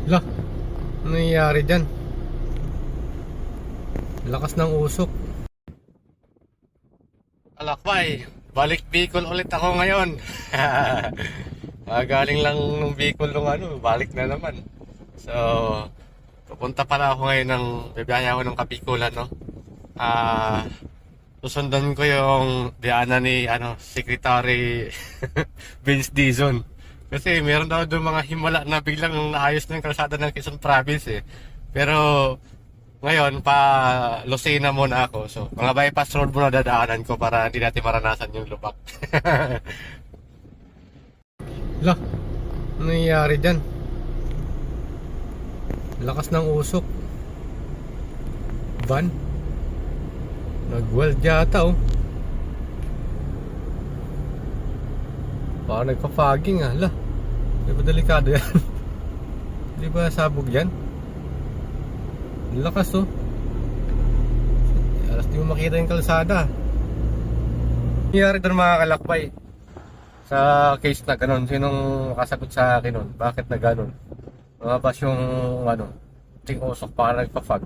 Lah, ano nangyayari dyan? Lakas ng usok. Alakbay, balik Bicol ulit ako ngayon. Galing lang nung Bicol nung balik na naman. So, pupunta pala ako ngayon bibiyahe ako ng Kabikulan, no? Ah, Susundan ko yung diana ni Secretary Vince Dizon. Kasi meron daw doon mga himala na biglang naayos ng kalsada ng Quezon Province eh. Pero ngayon pa Lucena muna ako. So mga bypass road muna dadaanan ko para hindi natin maranasan yung lubak. Lah, ano nangyayari dyan? Lakas ng usok. Van nag-weld yata oh. Baka nagpa-fogging ah. Lah, di ba delikado yan? Di ba sabog yan? Ang lakas oh. Alas di mo makita yung kalsada. Nangyari doon mga kalakbay sa case na ganun. Sinong makasagot sa akin nun? Bakit na ganun? Lumabas yung ting usok para nagpa-fog.